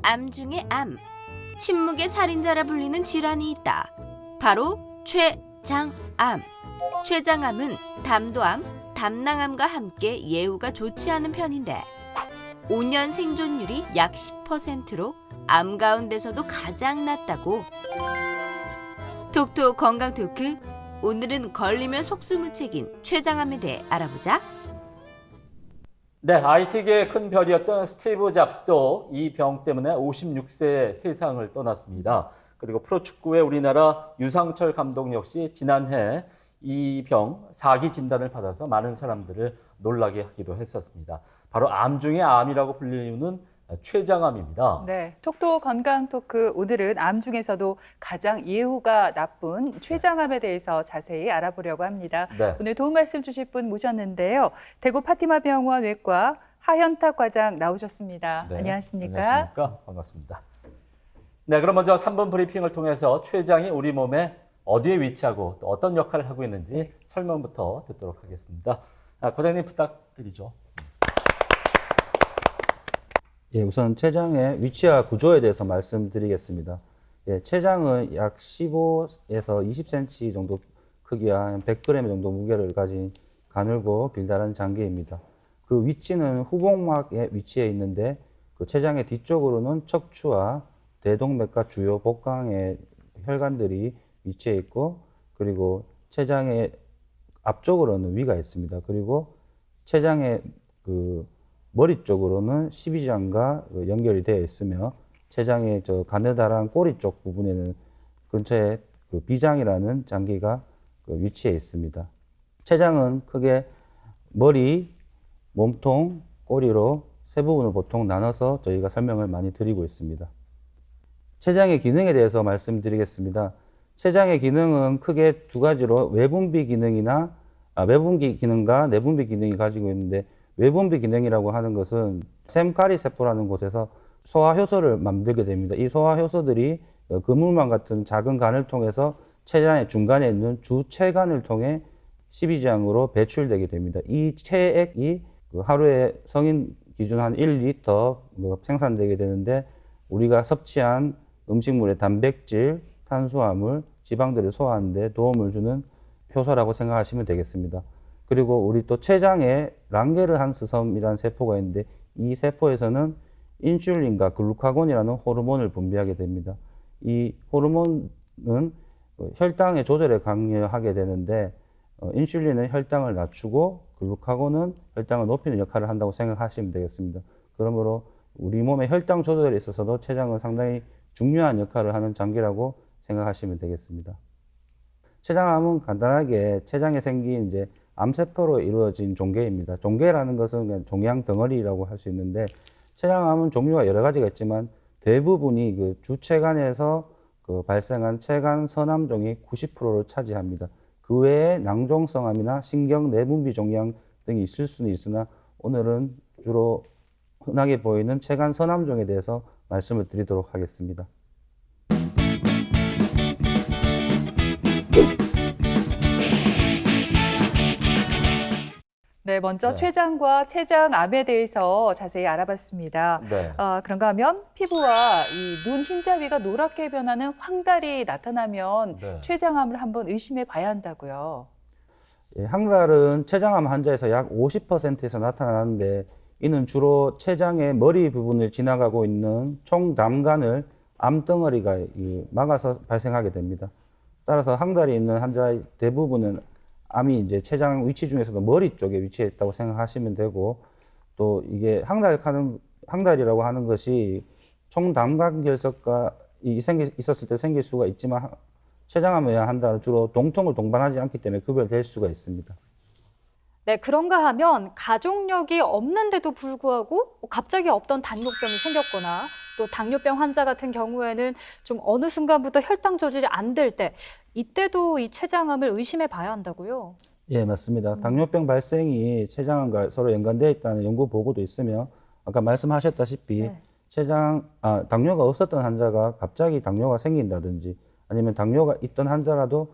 암 중의 암, 침묵의 살인자라 불리는 질환이 있다. 바로 췌장암. 췌장암은 담도암, 담낭암과 함께 예후가 좋지 않은 편인데 5년 생존율이 약 10%로 암 가운데서도 가장 낮다고. 톡톡 건강 토크. 오늘은 걸리면 속수무책인 췌장암에 대해 알아보자. 네, IT계의 큰 별이었던 스티브 잡스도 이 병 때문에 56세에 세상을 떠났습니다. 그리고 프로축구의 우리나라 유상철 감독 역시 지난해 이 병 사기 진단을 받아서 많은 사람들을 놀라게 하기도 했었습니다. 바로 암 중의 암이라고 불리는 이유는 췌장암입니다. 네, 톡톡 건강 토크 오늘은 암 중에서도 가장 예후가 나쁜 췌장암에 대해서 자세히 알아보려고 합니다. 네. 오늘 도움 말씀 주실 분 모셨는데요. 대구 파티마 병원 외과 하현탁 과장 나오셨습니다. 네, 안녕하십니까? 안녕하십니까? 반갑습니다. 네, 그럼 먼저 3분 브리핑을 통해서 췌장이 우리 몸에 어디에 위치하고 또 어떤 역할을 하고 있는지 설명부터 듣도록 하겠습니다. 과장님 부탁드리죠. 예, 우선 췌장의 위치와 구조에 대해서 말씀드리겠습니다. 예, 췌장은 약 15에서 20cm 정도 크기와 한 100g 정도 무게를 가진 가늘고 길다란 장기입니다. 그 위치는 후복막에 위치해 있는데 그 췌장의 뒤쪽으로는 척추와 대동맥과 주요 복강의 혈관들이 위치해 있고, 그리고 췌장의 앞쪽으로는 위가 있습니다. 그리고 췌장의 그 머리 쪽으로는 십이장과 연결이 되어 있으며 췌장의 저 가느다란 꼬리 쪽 부분에는 근처에 그 비장이라는 장기가 위치해 있습니다. 췌장은 크게 머리, 몸통, 꼬리로 세 부분을 보통 나눠서 저희가 설명을 많이 드리고 있습니다. 췌장의 기능에 대해서 말씀드리겠습니다. 췌장의 기능은 크게 두 가지로 외분비 기능과 내분비 기능이 가지고 있는데, 외분비 기능이라고 하는 것은 샘가리 세포라는 곳에서 소화효소를 만들게 됩니다. 이 소화효소들이 그물망 같은 작은 간을 통해서 췌장의 중간에 있는 주췌관을 통해 십이장으로 배출되게 됩니다. 이 췌액이 하루에 성인 기준 한 1리터 생산되게 되는데, 우리가 섭취한 음식물의 단백질, 탄수화물, 지방들을 소화하는 데 도움을 주는 효소라고 생각하시면 되겠습니다. 그리고 우리 또 췌장에 랑게르한스 섬이라는 세포가 있는데, 이 세포에서는 인슐린과 글루카곤이라는 호르몬을 분비하게 됩니다. 이 호르몬은 혈당의 조절에 관여하게 되는데, 인슐린은 혈당을 낮추고 글루카곤은 혈당을 높이는 역할을 한다고 생각하시면 되겠습니다. 그러므로 우리 몸의 혈당 조절에 있어서도 췌장은 상당히 중요한 역할을 하는 장기라고 생각하시면 되겠습니다. 췌장암은 간단하게 췌장에 생긴 이제 암세포로 이루어진 종괴입니다. 종괴라는 것은 그냥 종양 덩어리라고 할 수 있는데, 췌장암은 종류가 여러 가지가 있지만 대부분이 그 주췌관에서 발생한 췌관 선암종이 90%를 차지합니다. 그 외에 낭종성암이나 신경 내분비 종양 등이 있을 수는 있으나, 오늘은 주로 흔하게 보이는 췌관 선암종에 대해서 말씀을 드리도록 하겠습니다. 네, 먼저 네. 췌장과 췌장암에 대해서 자세히 알아봤습니다. 네. 그런가 하면 피부와 이 눈 흰자위가 노랗게 변하는 황달이 나타나면 네. 췌장암을 한번 의심해 봐야 한다고요. 예, 황달은 췌장암 환자에서 약 50%에서 나타나는데, 이는 주로 췌장의 머리 부분을 지나가고 있는 총담관을 암덩어리가 막아서 발생하게 됩니다. 따라서 황달이 있는 환자의 대부분은 암이 이제 췌장 위치 중에서도 머리 쪽에 위치해 있다고 생각하시면 되고, 또 이게 황달이라고 하는 것이 총담관 결석과 있었을 때 생길 수가 있지만, 췌장암에 의한 황달은 주로 동통을 동반하지 않기 때문에 구별될 수가 있습니다. 네, 그런가 하면 가족력이 없는데도 불구하고 갑자기 없던 당뇨병이 생겼거나 또 당뇨병 환자 같은 경우에는 좀 어느 순간부터 혈당 조절이 안 될 때, 이때도 이 췌장암을 의심해 봐야 한다고요? 예, 맞습니다. 당뇨병 발생이 췌장암과 서로 연관되어 있다는 연구 보고도 있으며, 아까 말씀하셨다시피 네. 당뇨가 없었던 환자가 갑자기 당뇨가 생긴다든지, 아니면 당뇨가 있던 환자라도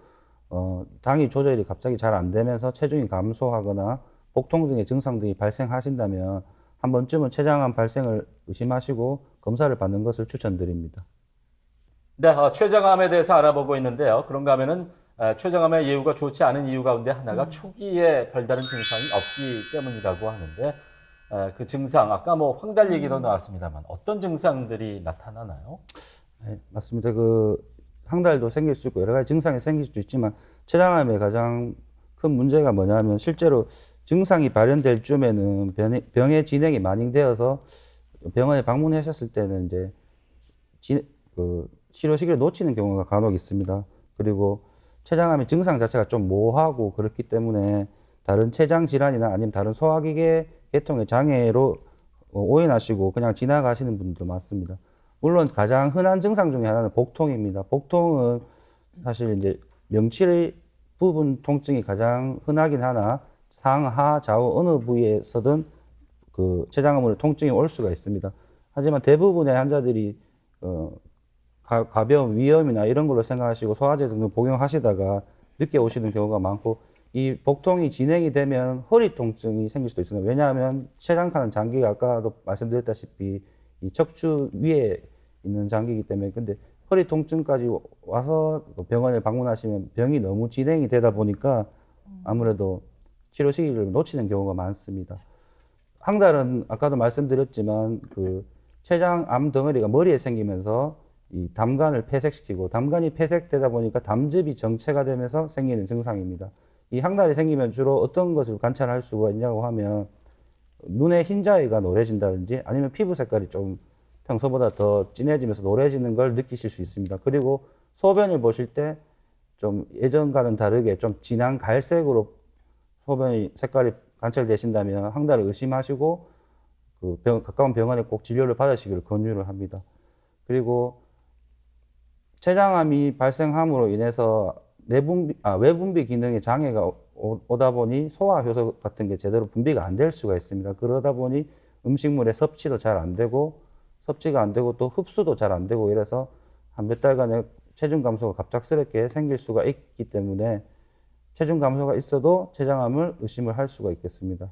당이 조절이 갑자기 잘 안 되면서 체중이 감소하거나 복통 등의 증상 등이 발생하신다면 한 번쯤은 췌장암 발생을 의심하시고 검사를 받는 것을 추천드립니다. 네, 췌장암에 대해서 알아보고 있는데요. 그런가 하면은 췌장암의 예후가 좋지 않은 이유 가운데 하나가 초기에 별다른 증상이 없기 때문이라고 하는데 그 증상, 아까 뭐 황달 얘기도 나왔습니다만 어떤 증상들이 나타나나요? 네, 맞습니다. 항달도 생길 수 있고 여러 가지 증상이 생길 수도 있지만 췌장암의 가장 큰 문제가 뭐냐면 실제로 증상이 발현될 쯤에는 병의 진행이 만행되어서 병원에 방문하셨을 때는 이제 치료 시기를 놓치는 경우가 간혹 있습니다. 그리고 췌장암의 증상 자체가 좀 모호하고 그렇기 때문에 다른 췌장 질환이나 아니면 다른 소화기계 계통의 장애로 오인하시고 그냥 지나가시는 분들도 많습니다. 물론 가장 흔한 증상 중에 하나는 복통입니다. 복통은 사실 이제 명치 부분 통증이 가장 흔하긴 하나 상하 좌우 어느 부위에서든 그 췌장암으로 통증이 올 수가 있습니다. 하지만 대부분의 환자들이 가벼운 위염이나 이런 걸로 생각하시고 소화제 등을 복용하시다가 늦게 오시는 경우가 많고 이 복통이 진행이 되면 허리 통증이 생길 수도 있습니다. 왜냐하면 췌장칸은 장기가 아까도 말씀드렸다시피 이 척추 위에 있는 장기이기 때문에 근데 허리 통증까지 와서 병원에 방문하시면 병이 너무 진행이 되다 보니까 아무래도 치료 시기를 놓치는 경우가 많습니다. 항달은 아까도 말씀드렸지만 그 췌장암 덩어리가 머리에 생기면서 이 담관을 폐색시키고 담관이 폐색되다 보니까 담즙이 정체가 되면서 생기는 증상입니다. 이 항달이 생기면 주로 어떤 것을 관찰할 수가 있냐고 하면 눈의 흰자위가 노래진다든지 아니면 피부 색깔이 좀 평소보다 더 진해지면서 노래지는 걸 느끼실 수 있습니다. 그리고 소변을 보실 때 좀 예전과는 다르게 좀 진한 갈색으로 소변이 색깔이 관찰되신다면 항달을 의심하시고 가까운 병원에 꼭 진료를 받으시기를 권유를 합니다. 그리고 췌장암이 발생함으로 인해서 외분비 기능에 장애가 오다 보니 소화 효소 같은 게 제대로 분비가 안 될 수가 있습니다. 그러다 보니 음식물의 섭취도 잘 안 되고 섭취가 안 되고 또 흡수도 잘 안 되고 이래서 한 몇 달간의 체중 감소가 갑작스럽게 생길 수가 있기 때문에 체중 감소가 있어도 췌장암을 의심을 할 수가 있겠습니다.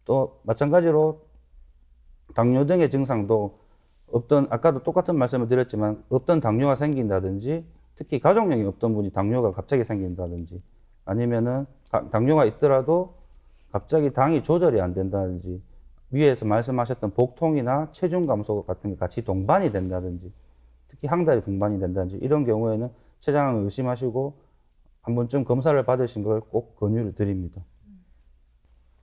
또 마찬가지로 당뇨 등의 증상도 아까도 똑같은 말씀을 드렸지만 없던 당뇨가 생긴다든지 특히 가족력이 없던 분이 당뇨가 갑자기 생긴다든지 아니면은 당뇨가 있더라도 갑자기 당이 조절이 안 된다든지 위에서 말씀하셨던 복통이나 체중 감소 같은 게 같이 동반이 된다든지 특히 항달이 동반이 된다든지 이런 경우에는 췌장암을 의심하시고 한 번쯤 검사를 받으신 걸 꼭 권유를 드립니다.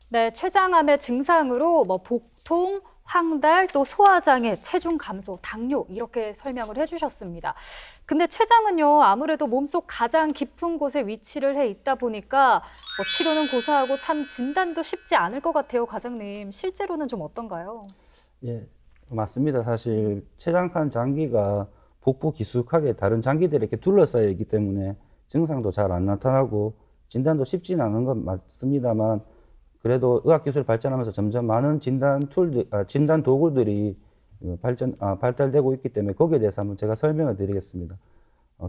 네, 췌장암의 증상으로 뭐 복통, 황달, 또 소화장애, 체중 감소, 당뇨 이렇게 설명을 해주셨습니다. 근데 췌장은요 아무래도 몸속 가장 깊은 곳에 위치를 해 있다 보니까 뭐 치료는 고사하고 참 진단도 쉽지 않을 것 같아요, 과장님. 실제로는 좀 어떤가요? 예, 맞습니다. 사실 췌장칸 장기가 복부 깊숙하게 다른 장기들에 이렇게 둘러싸여 있기 때문에 증상도 잘 안 나타나고 진단도 쉽지는 않은 건 맞습니다만 그래도 의학기술이 발전하면서 점점 많은 진단 도구들이 발달되고 있기 때문에 거기에 대해서 한번 제가 설명을 드리겠습니다.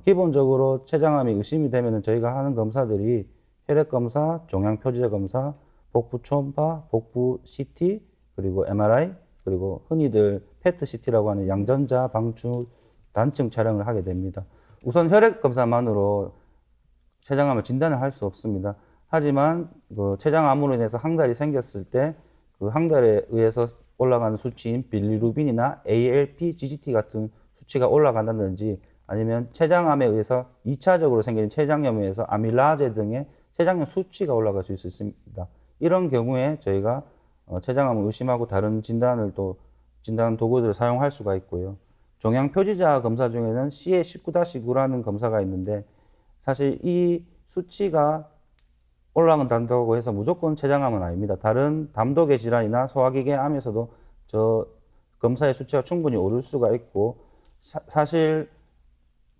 기본적으로 췌장암이 의심이 되면 저희가 하는 검사들이 혈액검사, 종양표지자 검사, 복부 초음파, 복부 CT, 그리고 MRI, 그리고 흔히들 PET-CT라고 하는 양전자 방출 단층 촬영을 하게 됩니다. 우선 혈액검사만으로 췌장암을 진단을 할 수 없습니다. 하지만 췌장암으로 인해서 항달이 생겼을 때 그 항달에 의해서 올라가는 수치인 빌리루빈이나 ALP, GGT 같은 수치가 올라간다든지 아니면 췌장암에 의해서 2차적으로 생기는 췌장염에 의해서 아밀라제 등의 췌장염 수치가 올라갈 수 있습니다. 이런 경우에 저희가 췌장암을 의심하고 다른 진단 도구들을 사용할 수가 있고요. 종양표지자 검사 중에는 CA19-9라는 검사가 있는데 사실 이 수치가 올라간다고 해서 무조건 췌장암은 아닙니다. 다른 담독의 질환이나 소화기계 암에서도 저 검사의 수치가 충분히 오를 수가 있고 사실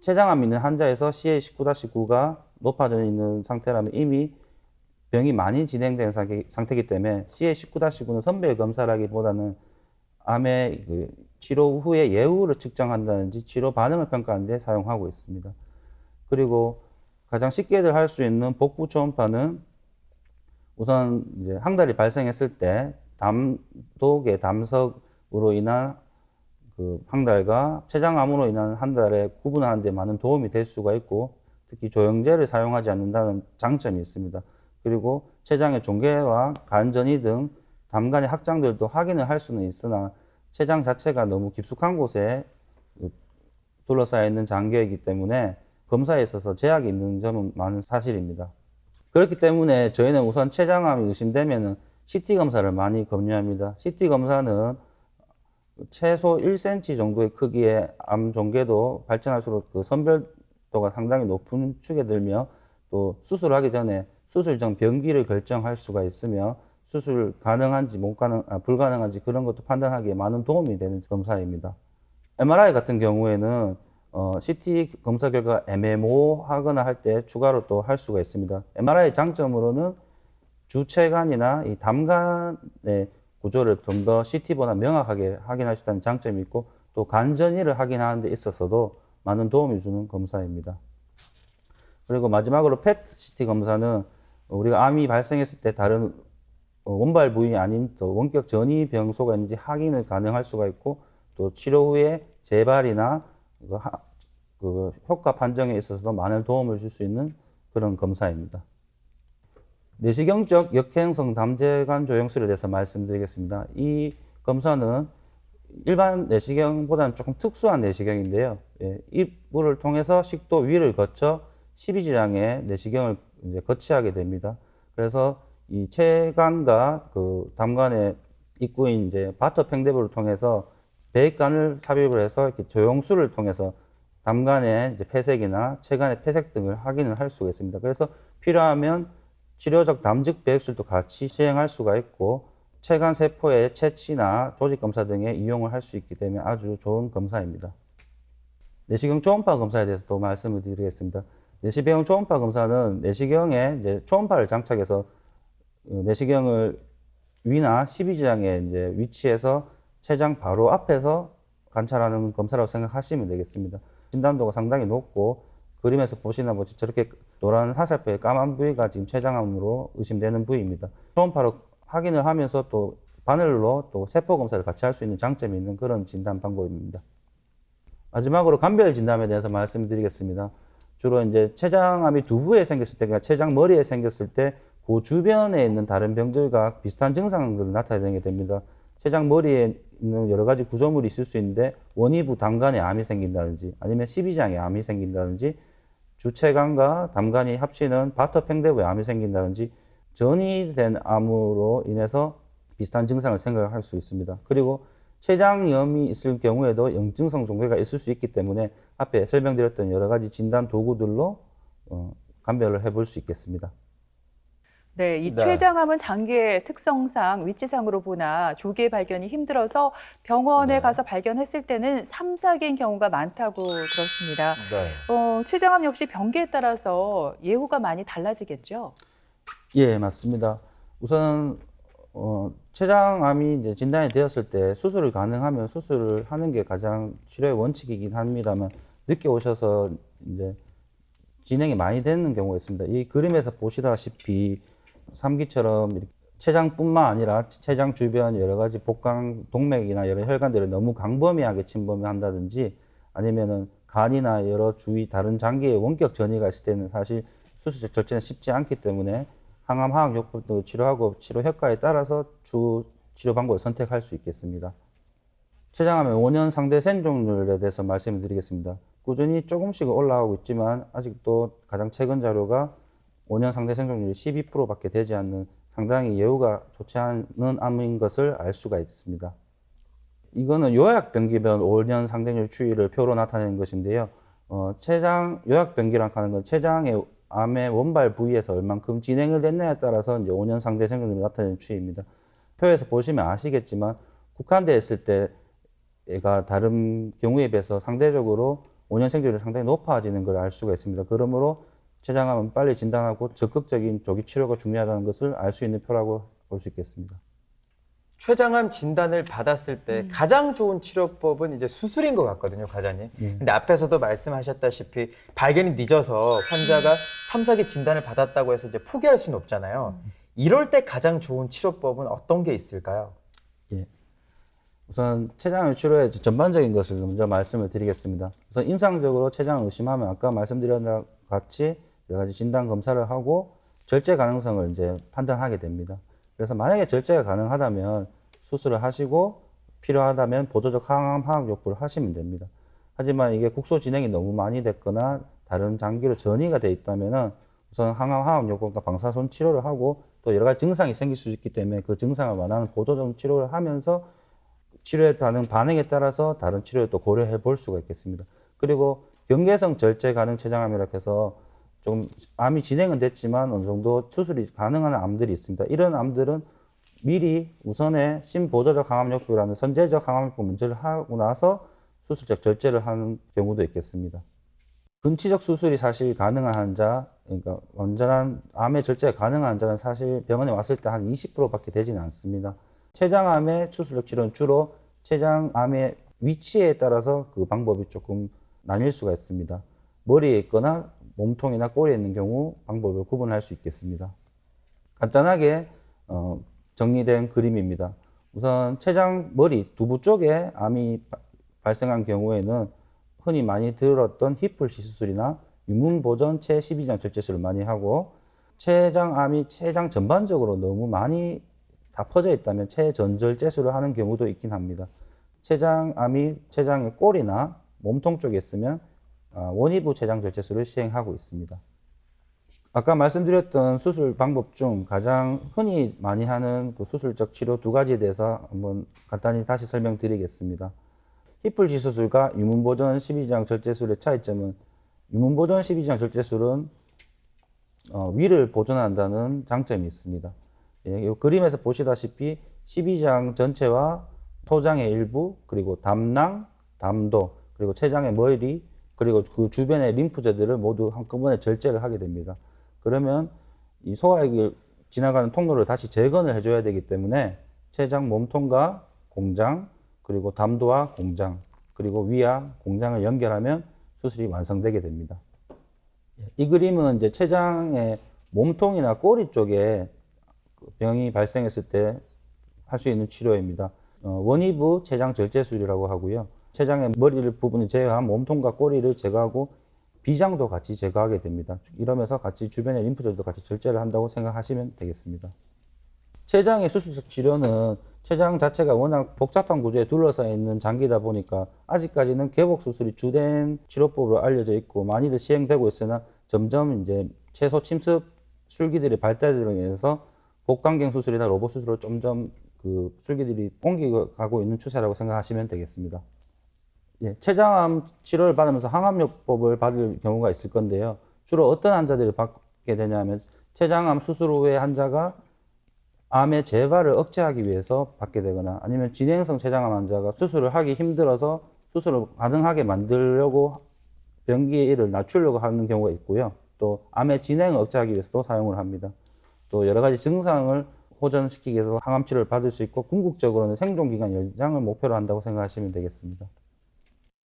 췌장암 있는 환자에서 CA19-9가 높아져 있는 상태라면 이미 병이 많이 진행된 상태이기 때문에 CA19-9는 선별 검사라기보다는 암의 치료 후에 예후를 측정한다든지 치료 반응을 평가하는 데 사용하고 있습니다. 그리고 가장 쉽게들 할 수 있는 복부 초음파는 우선 이제 항달이 발생했을 때 담독의 담석으로 인한 그 황달과 췌장암으로 인한 한달에 구분하는 데 많은 도움이 될 수가 있고 특히 조영제를 사용하지 않는다는 장점이 있습니다. 그리고 췌장의 종괴와 간전이 등 담간의 확장들도 확인을 할 수는 있으나 췌장 자체가 너무 깊숙한 곳에 둘러싸여 있는 장기이기 때문에 검사에 있어서 제약이 있는 점은 많은 사실입니다. 그렇기 때문에 저희는 우선 췌장암이 의심되면 CT 검사를 많이 권유합니다. CT 검사는 최소 1cm 정도의 크기의 암 종괴도 발전할수록 그 선별도가 상당히 높은 축에 들며 또 수술하기 전에 수술 전 병기를 결정할 수가 있으며 수술 가능한지 불가능한지 그런 것도 판단하기에 많은 도움이 되는 검사입니다. MRI 같은 경우에는 CT 검사 결과 애매모호하거나 할 때 추가로 또 할 수가 있습니다. MRI 장점으로는 주체관이나 이 담간의 구조를 좀 더 CT보다 명확하게 확인할 수 있다는 장점이 있고 또 간전이를 확인하는 데 있어서도 많은 도움을 주는 검사입니다. 그리고 마지막으로 PET-CT 검사는 우리가 암이 발생했을 때 다른 원발 부위 아닌 또 원격 전이 병소가 있는지 확인을 가능할 수가 있고 또 치료 후에 재발이나 그 효과 판정에 있어서도 많은 도움을 줄 수 있는 그런 검사입니다. 내시경적 역행성 담재관 조영술에 대해서 말씀드리겠습니다. 이 검사는 일반 내시경보다는 조금 특수한 내시경인데요. 입구를 통해서 식도 위를 거쳐 12지장의 내시경을 이제 거치하게 됩니다. 그래서 이 췌관과 그 담관의 입구인 이제 바터 팽대부를 통해서 배관을 삽입을 해서 이렇게 조영술을 통해서 담관의 이제 폐색이나 췌관의 폐색 등을 확인을 할 수가 있습니다. 그래서 필요하면 치료적 담즉 배액술도 같이 시행할 수가 있고 췌관 세포의 채취나 조직 검사 등에 이용을 할 수 있기 때문에 아주 좋은 검사입니다. 내시경 초음파 검사에 대해서 또 말씀을 드리겠습니다. 내시경 초음파 검사는 내시경에 이제 초음파를 장착해서 내시경을 위나 12지장에 이제 위치해서 췌장 바로 앞에서 관찰하는 검사라고 생각하시면 되겠습니다. 진단도가 상당히 높고 그림에서 보시나 보지 저렇게 노란 화살표의 까만 부위가 지금 췌장암으로 의심되는 부위입니다. 초음파로 확인을 하면서 또 바늘로 또 세포 검사를 같이 할 수 있는 장점이 있는 그런 진단 방법입니다. 마지막으로 감별 진단에 대해서 말씀드리겠습니다. 주로 이제 췌장암이 두부에 생겼을 때, 그러니까 췌장 머리에 생겼을 때 그 주변에 있는 다른 병들과 비슷한 증상들을 나타내게 됩니다. 췌장 머리에 있는 여러 가지 구조물이 있을 수 있는데 원위부 담간에 암이 생긴다든지 아니면 12지장에 암이 생긴다든지 주체관과 담간이 합치는 바터 팽대부에 암이 생긴다든지 전이된 암으로 인해서 비슷한 증상을 생각할 수 있습니다. 그리고 췌장염이 있을 경우에도 영증성 종괴가 있을 수 있기 때문에 앞에 설명드렸던 여러 가지 진단 도구들로 감별을 해볼 수 있겠습니다. 네, 이 네. 췌장암은 장기의 특성상 위치상으로 보나 조기에 발견이 힘들어서 병원에 네. 가서 발견했을 때는 3, 4기인 경우가 많다고 들었습니다. 네. 췌장암 역시 병기에 따라서 예후가 많이 달라지겠죠? 예, 맞습니다. 우선 췌장암이 이제 진단이 되었을 때 수술을 가능하면 수술을 하는 게 가장 치료의 원칙이긴 합니다만 늦게 오셔서 이제 진행이 많이 되는 경우가 있습니다. 이 그림에서 보시다시피 3기처럼 췌장뿐만 아니라 췌장 주변 여러 가지 복강 동맥이나 여러 혈관들을 너무 광범위하게 침범한다든지 아니면은 간이나 여러 주위 다른 장기에 원격 전이가 있을 때는 사실 수술적 절제는 쉽지 않기 때문에 항암 화학요법도 치료하고 치료 효과에 따라서 주 치료 방법을 선택할 수 있겠습니다. 췌장암의 5년 상대 생존율에 대해서 말씀을 드리겠습니다. 꾸준히 조금씩 올라가고 있지만 아직도 가장 최근 자료가 5년 상대 생존율이 12%밖에 되지 않는 상당히 예후가 좋지 않은 암인 것을 알 수가 있습니다. 이거는 요약병기별 5년 상대률 추이를 표로 나타내는 것인데요. 요약병기라고 하는 건 췌장의 암의 원발 부위에서 얼만큼 진행을 됐냐에 따라서 이제 5년 상대 생존율을 나타내는 추이입니다. 표에서 보시면 아시겠지만 국한되어 있을 때 얘가 다른 경우에 비해서 상대적으로 5년 생존율이 상당히 높아지는 걸 알 수가 있습니다. 그러므로 췌장암은 빨리 진단하고 적극적인 조기 치료가 중요하다는 것을 알 수 있는 표라고 볼 수 있겠습니다. 췌장암 진단을 받았을 때 가장 좋은 치료법은 이제 수술인 것 같거든요, 과장님. 근데 앞에서도 말씀하셨다시피 발견이 늦어서 환자가 3, 4기 진단을 받았다고 해서 이제 포기할 수는 없잖아요. 이럴 때 가장 좋은 치료법은 어떤 게 있을까요? 예. 우선 췌장암 치료의 전반적인 것을 먼저 말씀을 드리겠습니다. 우선 임상적으로 췌장을 의심하면 아까 말씀드린 것 같이 여러 가지 진단 검사를 하고 절제 가능성을 이제 판단하게 됩니다. 그래서 만약에 절제가 가능하다면 수술을 하시고 필요하다면 보조적 항암 화학 요법을 하시면 됩니다. 하지만 이게 국소 진행이 너무 많이 됐거나 다른 장기로 전이가 돼 있다면은 우선 항암 화학 요법과 방사선 치료를 하고 또 여러 가지 증상이 생길 수 있기 때문에 그 증상을 완화하는 보조적 치료를 하면서 치료에 따른 반응에 따라서 다른 치료를 또 고려해 볼 수가 있겠습니다. 그리고 경계성 절제 가능 췌장암이라고 해서 좀 암이 진행은 됐지만 어느 정도 수술이 가능한 암들이 있습니다. 이런 암들은 미리 우선에 심보조적 항암요법이라는 선제적 항암요법 문제를 하고 나서 수술적 절제를 하는 경우도 있겠습니다. 근치적 수술이 사실 가능한 환자, 그러니까 완전한 암의 절제가 가능한 환자는 사실 병원에 왔을 때 한 20%밖에 되지는 않습니다. 췌장암의 수술적 치료는 주로 췌장암의 위치에 따라서 그 방법이 조금 나뉠 수가 있습니다. 머리에 있거나 몸통이나 꼬리에 있는 경우 방법을 구분할 수 있겠습니다. 간단하게 정리된 그림입니다. 우선 췌장 머리 두부 쪽에 암이 발생한 경우에는 흔히 많이 들었던 히플시 수술이나 유문보전 체12장 절제술을 많이 하고 췌장암이 췌장 전반적으로 너무 많이 다 퍼져 있다면 체전절제술을 하는 경우도 있긴 합니다. 췌장암이 췌장의 꼬리나 몸통 쪽에 있으면 원위부 췌장절제술을 시행하고 있습니다. 아까 말씀드렸던 수술 방법 중 가장 흔히 많이 하는 그 수술적 치료 두 가지에 대해서 한번 간단히 다시 설명드리겠습니다. 히플시 수술과 유문보전 12장 절제술의 차이점은 유문보전 12장 절제술은 위를 보존한다는 장점이 있습니다. 이 그림에서 보시다시피 12장 전체와 소장의 일부, 그리고 담낭, 담도, 그리고 췌장의 머리, 그리고 그 주변의 림프제들을 모두 한꺼번에 절제를 하게 됩니다. 그러면 이 소화액을 지나가는 통로를 다시 재건을 해줘야 되기 때문에 췌장 몸통과 공장, 그리고 담도와 공장, 그리고 위와 공장을 연결하면 수술이 완성되게 됩니다. 이 그림은 이제 췌장의 몸통이나 꼬리 쪽에 병이 발생했을 때 할 수 있는 치료입니다. 원위부 췌장 절제술이라고 하고요. 췌장의 머리를 부분을 제외한 몸통과 꼬리를 제거하고 비장도 같이 제거하게 됩니다. 이러면서 같이 주변의 림프절도 같이 절제를 한다고 생각하시면 되겠습니다. 췌장의 수술적 치료는 췌장 자체가 워낙 복잡한 구조에 둘러싸여 있는 장기다 보니까 아직까지는 개복 수술이 주된 치료법으로 알려져 있고 많이들 시행되고 있으나 점점 이제 채소 침습 술기들의 발달으로 인해서 복강경 수술이나 로봇 수술로 점점 그 술기들이 옮겨가고 있는 추세라고 생각하시면 되겠습니다. 예, 췌장암 치료를 받으면서 항암요법을 받을 경우가 있을 건데요. 주로 어떤 환자들이 받게 되냐면 췌장암 수술 후에 환자가 암의 재발을 억제하기 위해서 받게 되거나 아니면 진행성 췌장암 환자가 수술을 하기 힘들어서 수술을 가능하게 만들려고 병기를 낮추려고 하는 경우가 있고요. 또 암의 진행을 억제하기 위해서도 사용을 합니다. 또 여러 가지 증상을 호전시키기 위해서 항암 치료를 받을 수 있고 궁극적으로는 생존기간 연장을 목표로 한다고 생각하시면 되겠습니다.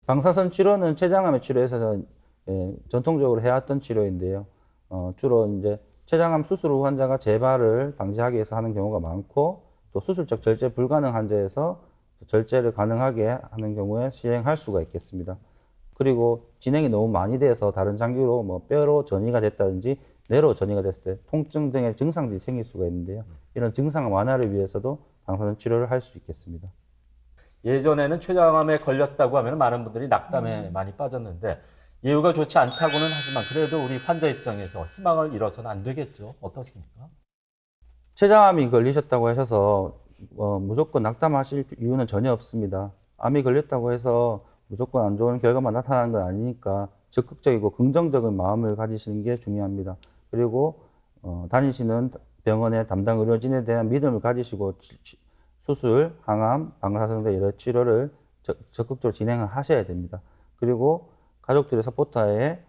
방사선 치료는 췌장암의 치료에서 전통적으로 해왔던 치료인데요. 주로 이제 췌장암 수술 후 환자가 재발을 방지하기 위해서 하는 경우가 많고 또 수술적 절제 불가능 환자에서 절제를 가능하게 하는 경우에 시행할 수가 있겠습니다. 그리고 진행이 너무 많이 돼서 다른 장기로 뭐 뼈로 전이가 됐다든지 뇌로 전이가 됐을 때 통증 등의 증상들이 생길 수가 있는데요. 이런 증상 완화를 위해서도 방사선 치료를 할 수 있겠습니다. 예전에는 췌장암에 걸렸다고 하면 많은 분들이 낙담에 많이 빠졌는데 예후가 좋지 않다고는 하지만 그래도 우리 환자 입장에서 희망을 잃어서는 안 되겠죠. 어떠십니까? 췌장암이 걸리셨다고 하셔서 무조건 낙담하실 이유는 전혀 없습니다. 암이 걸렸다고 해서 무조건 안 좋은 결과만 나타나는 건 아니니까 적극적이고 긍정적인 마음을 가지시는 게 중요합니다. 그리고 다니시는 병원의 담당 의료진에 대한 믿음을 가지시고 수술, 항암, 방사선 등 여러 치료를 적극적으로 진행을 하셔야 됩니다. 그리고 가족들의 서포터에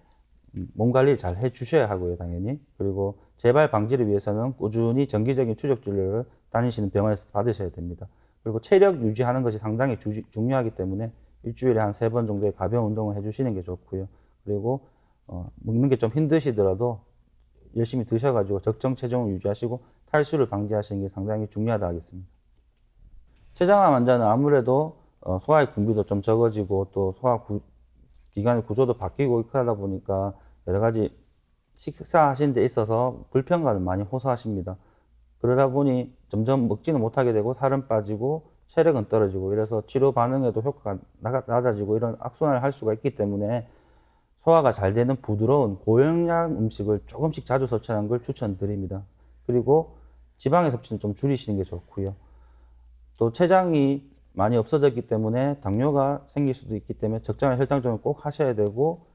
몸 관리 잘 해주셔야 하고요, 당연히. 그리고 재발 방지를 위해서는 꾸준히 정기적인 추적 진료를 다니시는 병원에서 받으셔야 됩니다. 그리고 체력 유지하는 것이 상당히 중요하기 때문에 일주일에 한 3번 정도의 가벼운 운동을 해주시는 게 좋고요. 그리고 먹는 게 좀 힘드시더라도 열심히 드셔가지고 적정 체중을 유지하시고 탈수를 방지하시는 게 상당히 중요하다 하겠습니다. 췌장암 환자는 아무래도 소화의 분비도 좀 적어지고 또 기관의 구조도 바뀌고 하다 보니까 여러 가지 식사하시는 데 있어서 불편감을 많이 호소하십니다. 그러다 보니 점점 먹지는 못하게 되고 살은 빠지고 체력은 떨어지고 이래서 치료 반응에도 효과가 낮아지고 이런 악순환을 할 수가 있기 때문에 소화가 잘 되는 부드러운 고영양 음식을 조금씩 자주 섭취하는 걸 추천드립니다. 그리고 지방의 섭취는 좀 줄이시는 게 좋고요. 또 췌장이 많이 없어졌기 때문에 당뇨가 생길 수도 있기 때문에 적절한 혈당 조절을 꼭 하셔야 되고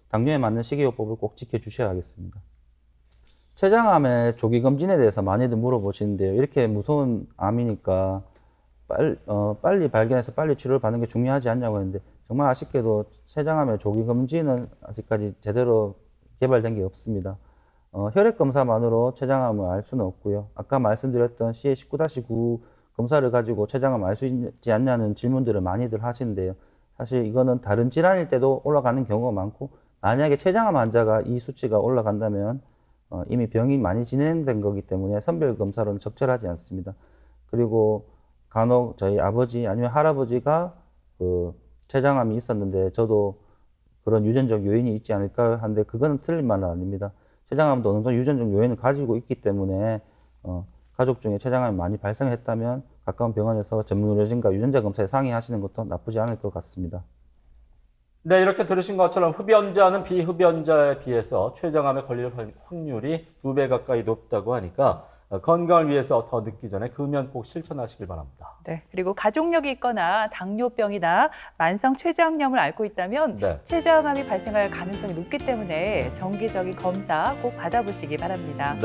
당뇨에 맞는 식이요법을 꼭 지켜주셔야겠습니다. 췌장암의 조기 검진에 대해서 많이들 물어보시는데요. 이렇게 무서운 암이니까 빨리 발견해서 빨리 치료를 받는 게 중요하지 않냐고 했는데 정말 아쉽게도 췌장암의 조기 검진은 아직까지 제대로 개발된 게 없습니다. 혈액 검사만으로 췌장암을 알 수는 없고요. 아까 말씀드렸던 CA19-9 검사를 가지고 췌장암 알 수 있지 않냐는 질문들을 많이들 하시는데요. 사실 이거는 다른 질환일 때도 올라가는 경우가 많고 만약에 췌장암 환자가 이 수치가 올라간다면 이미 병이 많이 진행된 거기 때문에 선별 검사로는 적절하지 않습니다. 그리고 간혹 저희 아버지 아니면 할아버지가 그 췌장암이 있었는데 저도 그런 유전적 요인이 있지 않을까 하는데 그거는 틀린 말은 아닙니다. 췌장암도 어느 정도 유전적 요인을 가지고 있기 때문에 가족 중에 췌장암이 많이 발생했다면 가까운 병원에서 전문 의료진과 유전자 검사에 상의하시는 것도 나쁘지 않을 것 같습니다. 네, 이렇게 들으신 것처럼 흡연자는 비흡연자에 비해서 췌장암에 걸릴 확률이 2배 가까이 높다고 하니까 건강을 위해서 더 늦기 전에 금연 꼭 실천하시길 바랍니다. 네, 그리고 가족력이 있거나 당뇨병이나 만성 췌장염을 앓고 있다면 네. 췌장암이 발생할 가능성이 높기 때문에 정기적인 검사 꼭 받아보시기 바랍니다.